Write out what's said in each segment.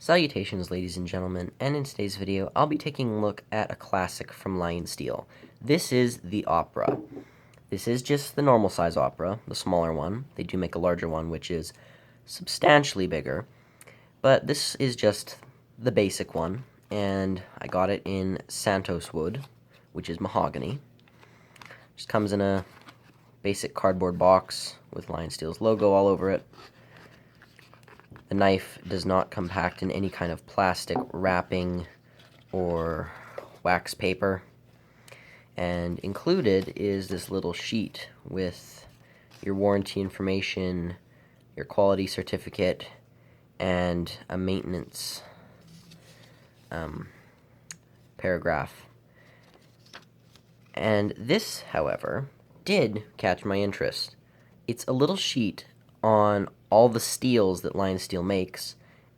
Salutations, ladies and gentlemen, and in today's video, I'll be taking a look at a classic from Lionsteel. This is the Opera. This is just the normal size Opera, the smaller one. They do make a larger one, which is substantially bigger, but this is just the basic one, and I got it in Santos wood, which is mahogany. Just comes in a basic cardboard box with Lionsteel's logo all over it. The knife does not come packed in any kind of plastic wrapping or wax paper. And included is this little sheet with your warranty information, your quality certificate, and a maintenance paragraph. And this, however, did catch my interest. It's a little sheet on all the steels that Lionsteel makes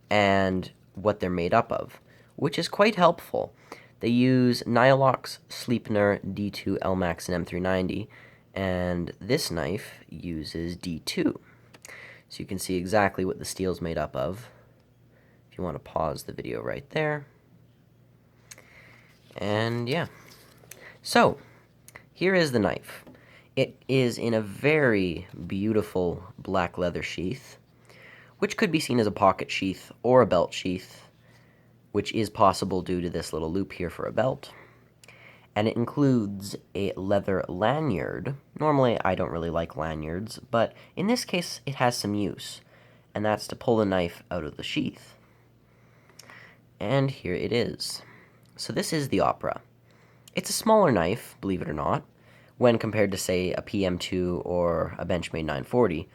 and what they're made up of, which is quite helpful. They use Nylox, Sleipner, D2, LMAX, and M390, and this knife uses D2. So you can see exactly what the steel's made up of. If you want to pause the video right there. And yeah. So, here is the knife. It is in a very beautiful black leather sheath, which could be seen as a pocket sheath or a belt sheath, which is possible due to this little loop here for a belt. And it includes a leather lanyard. Normally, I don't really like lanyards, but in this case, it has some use, and that's to pull the knife out of the sheath. And here it is. So this is the Opera. It's a smaller knife, believe it or not, when compared to, say, a PM2 or a Benchmade 940.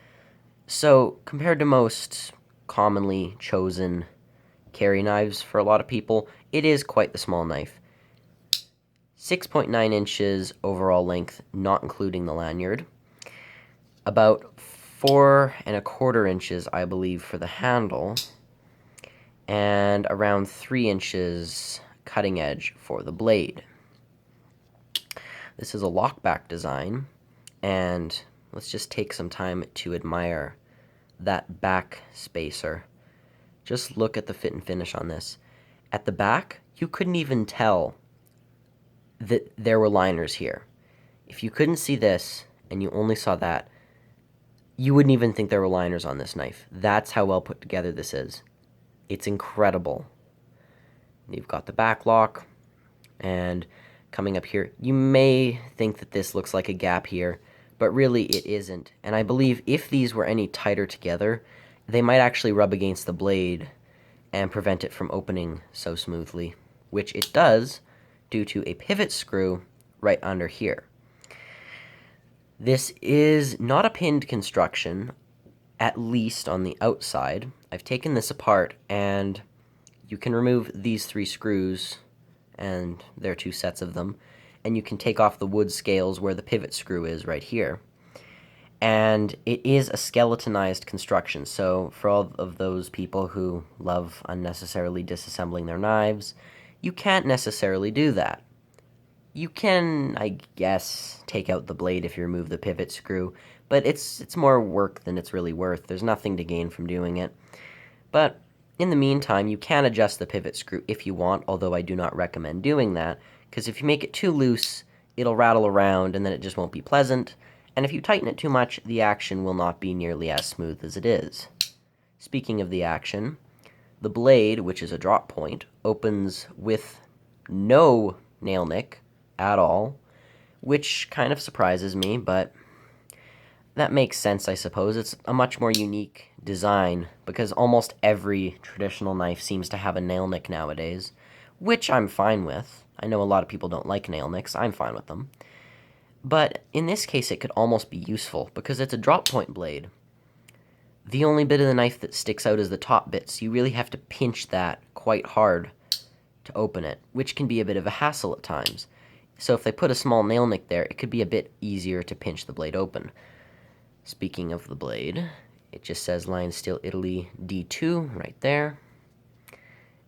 So, compared to most commonly chosen carry knives for a lot of people, it is quite the small knife. 6.9 inches overall length, not including the lanyard. About 4¼ inches, I believe, for the handle. And around 3 inches cutting edge for the blade. This is a lockback design, and let's just take some time to admire that back spacer. Just look at the fit and finish on this. At the back, you couldn't even tell that there were liners here. If you couldn't see this, and you only saw that, you wouldn't even think there were liners on this knife. That's how well put together this is. It's incredible. You've got the back lock, and coming up here, you may think that this looks like a gap here, but really it isn't. And I believe if these were any tighter together, they might actually rub against the blade and prevent it from opening so smoothly, which it does due to a pivot screw right under here. This is not a pinned construction, at least on the outside. I've taken this apart, and you can remove these 3 screws, and there are 2 sets of them, and you can take off the wood scales where the pivot screw is right here. And it is a skeletonized construction, so for all of those people who love unnecessarily disassembling their knives, you can't necessarily do that. You can, I guess, take out the blade if you remove the pivot screw, but it's more work than it's really worth. There's nothing to gain from doing it. But in the meantime, you can adjust the pivot screw if you want, although I do not recommend doing that, because if you make it too loose, it'll rattle around and then it just won't be pleasant, and if you tighten it too much, the action will not be nearly as smooth as it is. Speaking of the action, the blade, which is a drop point, opens with no nail nick at all, which kind of surprises me, but that makes sense, I suppose. It's a much more unique design, because almost every traditional knife seems to have a nail nick nowadays, which I'm fine with. I know a lot of people don't like nail nicks. I'm fine with them. But in this case, it could almost be useful, because it's a drop point blade. The only bit of the knife that sticks out is the top bit, so you really have to pinch that quite hard to open it, which can be a bit of a hassle at times. So if they put a small nail nick there, it could be a bit easier to pinch the blade open. Speaking of the blade, it just says Lionsteel Italy D2 right there.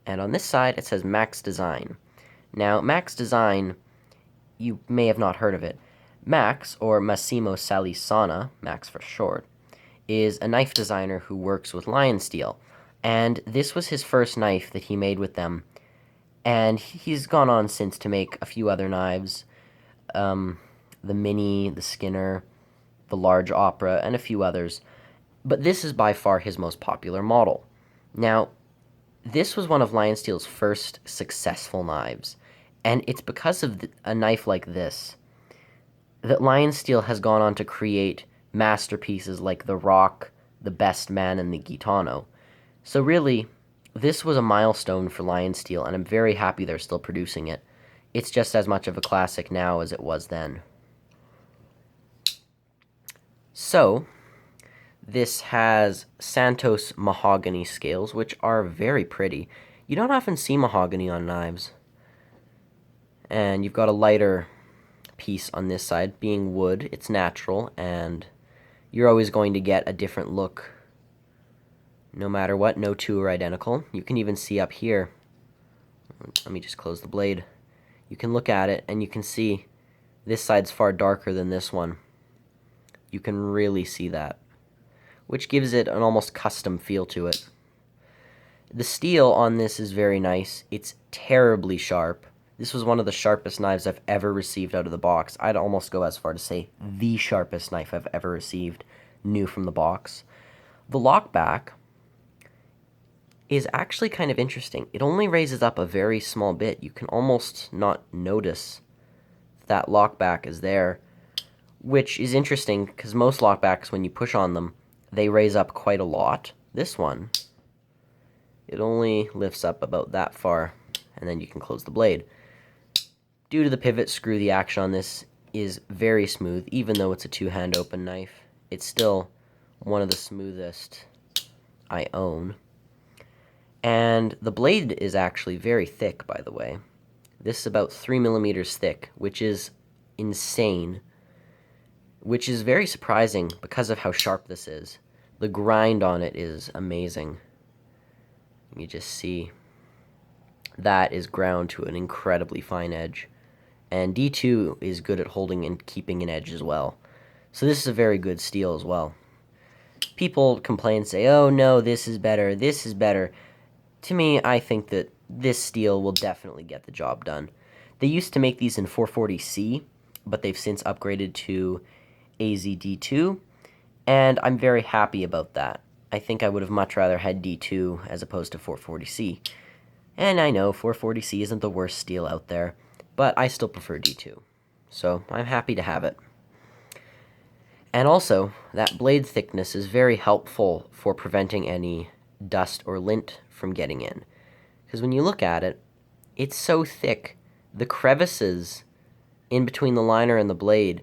And on this side, it says Max Design. Now, Max Design, you may have not heard of it. Max, or Massimo Salisana, Max for short, is a knife designer who works with Lionsteel. And this was his first knife that he made with them. And he's gone on since to make a few other knives. The Mini, the Skinner, the Large Opera, and a few others. But this is by far his most popular model. Now, this was one of Lionsteel's first successful knives. And it's because of a knife like this that Lionsteel has gone on to create masterpieces like the Rock, the Best Man, and the Gitano. So really, this was a milestone for Lionsteel, and I'm very happy they're still producing it. It's just as much of a classic now as it was then. So, this has Santos mahogany scales, which are very pretty. You don't often see mahogany on knives. And you've got a lighter piece on this side, being wood. It's natural, and you're always going to get a different look no matter what. No two are identical. You can even see up here, let me just close the blade, you can look at it and you can see this side's far darker than this one. You can really see that, which gives it an almost custom feel to it. The steel on this is very nice. It's terribly sharp. This was one of the sharpest knives I've ever received out of the box. I'd almost go as far to say the sharpest knife I've ever received new from the box. The lockback is actually kind of interesting. It only raises up a very small bit. You can almost not notice that lockback is there, which is interesting because most lockbacks, when you push on them, they raise up quite a lot. This one, it only lifts up about that far, and then you can close the blade. Due to the pivot screw, the action on this is very smooth. Even though it's a two-hand open knife, it's still one of the smoothest I own. And the blade is actually very thick, by the way. This is about 3 millimeters thick, which is insane, which is very surprising because of how sharp this is. The grind on it is amazing. You just see that is ground to an incredibly fine edge. And D2 is good at holding and keeping an edge as well. So this is a very good steel as well. People complain and say, oh no, this is better, this is better. To me, I think that this steel will definitely get the job done. They used to make these in 440C, but they've since upgraded to AZD2, and I'm very happy about that. I think I would have much rather had D2 as opposed to 440C. And I know 440C isn't the worst steel out there, but I still prefer D2. So I'm happy to have it. And also, that blade thickness is very helpful for preventing any dust or lint from getting in. Because when you look at it, it's so thick. The crevices in between the liner and the blade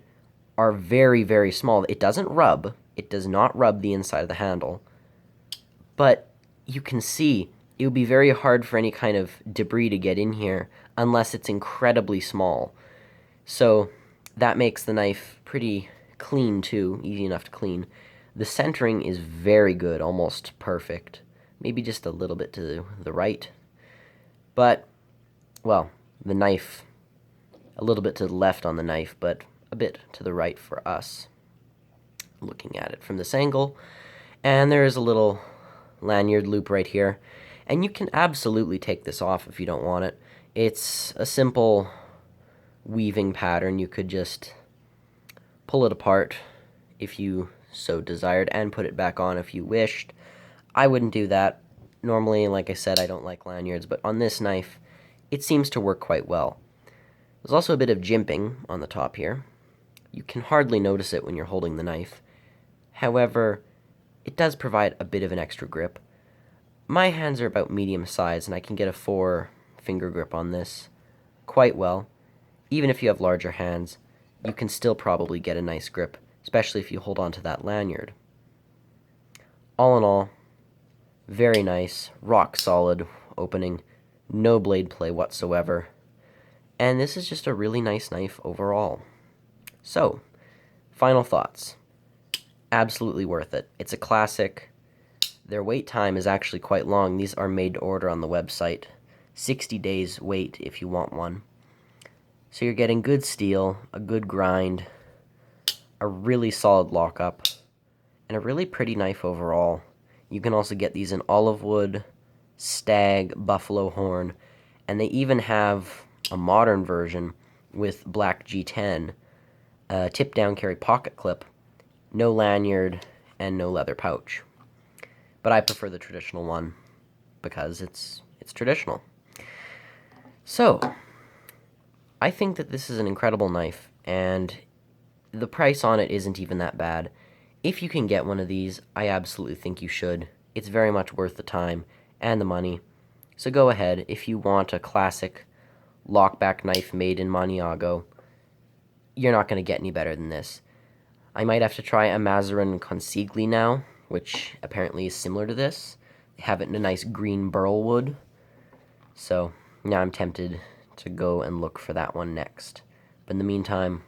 are very, very small. It doesn't rub. It does not rub the inside of the handle. But you can see it would be very hard for any kind of debris to get in here unless it's incredibly small. So that makes the knife pretty clean too, easy enough to clean. The centering is very good, almost perfect. Maybe just a little bit to the right. But, well, the knife, a little bit to the left on the knife, but a bit to the right for us, looking at it from this angle. And there is a little lanyard loop right here. And you can absolutely take this off if you don't want it. It's a simple weaving pattern. You could just pull it apart if you so desired and put it back on if you wished. I wouldn't do that. Normally, like I said, I don't like lanyards, but on this knife, it seems to work quite well. There's also a bit of jimping on the top here. You can hardly notice it when you're holding the knife. However, it does provide a bit of an extra grip. My hands are about medium size, and I can get a 4-finger grip on this quite well. Even if you have larger hands, you can still probably get a nice grip, especially if you hold on to that lanyard. All in all, very nice, rock solid opening, no blade play whatsoever. And this is just a really nice knife overall. So, final thoughts. Absolutely worth it. It's a classic. Their wait time is actually quite long. These are made to order on the website. 60 days wait if you want one. So you're getting good steel, a good grind, a really solid lockup, and a really pretty knife overall. You can also get these in olive wood, stag, buffalo horn, and they even have a modern version with black G10, a tip-down carry pocket clip, no lanyard, and no leather pouch. But I prefer the traditional one because it's traditional. So, I think that this is an incredible knife, and the price on it isn't even that bad. If you can get one of these, I absolutely think you should. It's very much worth the time and the money. So go ahead, if you want a classic lockback knife made in Maniago, you're not going to get any better than this. I might have to try a Mazarin Consigli now, which apparently is similar to this. They have it in a nice green burl wood. So now I'm tempted to go and look for that one next. But in the meantime,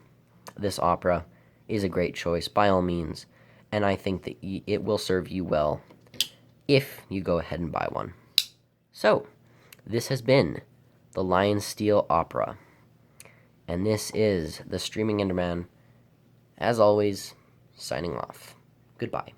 this Opera is a great choice by all means, and I think that it will serve you well if you go ahead and buy one. So, this has been the Lionsteel Opera, and this is the Streaming Enderman, as always, signing off. Goodbye.